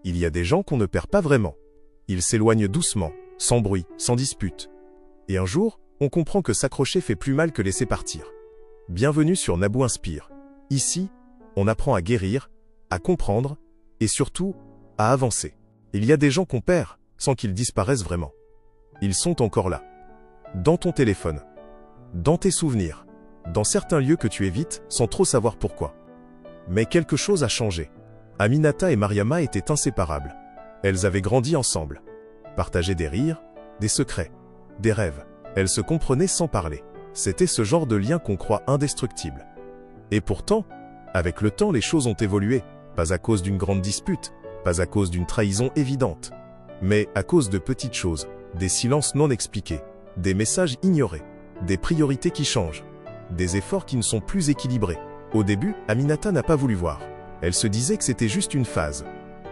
Il y a des gens qu'on ne perd pas vraiment. Ils s'éloignent doucement, sans bruit, sans dispute. Et un jour, on comprend que s'accrocher fait plus mal que laisser partir. Bienvenue sur Naboo Inspire. Ici, on apprend à guérir, à comprendre, et surtout, à avancer. Il y a des gens qu'on perd, sans qu'ils disparaissent vraiment. Ils sont encore là. Dans ton téléphone. Dans tes souvenirs. Dans certains lieux que tu évites, sans trop savoir pourquoi. Mais quelque chose a changé. Aminata et Mariama étaient inséparables. Elles avaient grandi ensemble. Partagé des rires, des secrets, des rêves. Elles se comprenaient sans parler. C'était ce genre de lien qu'on croit indestructible. Et pourtant, avec le temps, les choses ont évolué. Pas à cause d'une grande dispute, pas à cause d'une trahison évidente, mais à cause de petites choses, des silences non expliqués, des messages ignorés, des priorités qui changent, des efforts qui ne sont plus équilibrés. Au début, Aminata n'a pas voulu voir. Elle se disait que c'était juste une phase,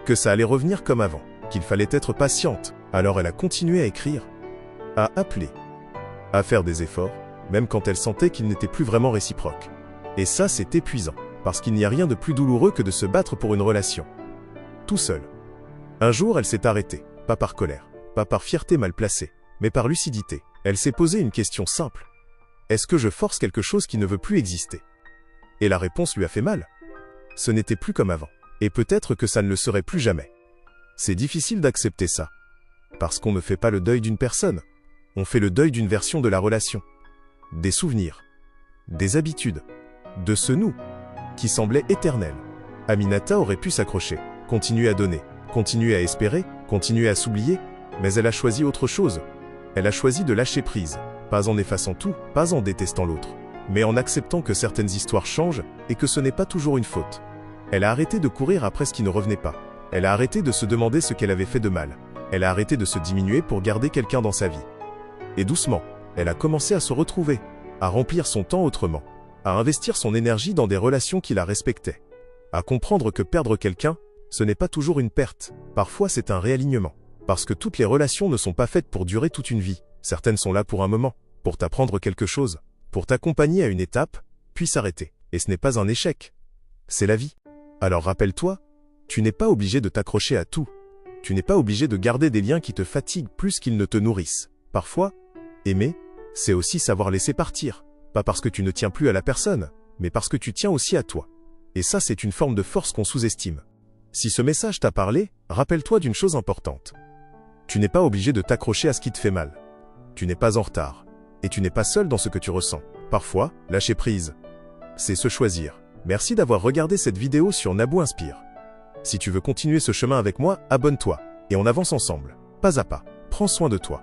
que ça allait revenir comme avant, qu'il fallait être patiente. Alors elle a continué à écrire, à appeler, à faire des efforts, même quand elle sentait qu'ils n'étaient plus vraiment réciproques. Et ça, c'est épuisant, parce qu'il n'y a rien de plus douloureux que de se battre pour une relation. Tout seul. Un jour, elle s'est arrêtée, pas par colère, pas par fierté mal placée, mais par lucidité. Elle s'est posé une question simple. Est-ce que je force quelque chose qui ne veut plus exister? Et la réponse lui a fait mal. Ce n'était plus comme avant. Et peut-être que ça ne le serait plus jamais. C'est difficile d'accepter ça. Parce qu'on ne fait pas le deuil d'une personne. On fait le deuil d'une version de la relation. Des souvenirs. Des habitudes. De ce nous, qui semblait éternel. Aminata aurait pu s'accrocher, continuer à donner, continuer à espérer, continuer à s'oublier, mais elle a choisi autre chose. Elle a choisi de lâcher prise, pas en effaçant tout, pas en détestant l'autre, mais en acceptant que certaines histoires changent et que ce n'est pas toujours une faute. Elle a arrêté de courir après ce qui ne revenait pas. Elle a arrêté de se demander ce qu'elle avait fait de mal. Elle a arrêté de se diminuer pour garder quelqu'un dans sa vie. Et doucement, elle a commencé à se retrouver, à remplir son temps autrement, à investir son énergie dans des relations qui la respectaient, à comprendre que perdre quelqu'un, ce n'est pas toujours une perte, parfois c'est un réalignement. Parce que toutes les relations ne sont pas faites pour durer toute une vie, certaines sont là pour un moment, pour t'apprendre quelque chose, pour t'accompagner à une étape, puis s'arrêter. Et ce n'est pas un échec, c'est la vie. Alors rappelle-toi, tu n'es pas obligé de t'accrocher à tout, tu n'es pas obligé de garder des liens qui te fatiguent plus qu'ils ne te nourrissent. Parfois, aimer, c'est aussi savoir laisser partir. Pas parce que tu ne tiens plus à la personne, mais parce que tu tiens aussi à toi. Et ça, c'est une forme de force qu'on sous-estime. Si ce message t'a parlé, rappelle-toi d'une chose importante. Tu n'es pas obligé de t'accrocher à ce qui te fait mal. Tu n'es pas en retard. Et tu n'es pas seul dans ce que tu ressens. Parfois, lâcher prise, c'est se choisir. Merci d'avoir regardé cette vidéo sur Naboo Inspire. Si tu veux continuer ce chemin avec moi, abonne-toi. Et on avance ensemble, pas à pas. Prends soin de toi.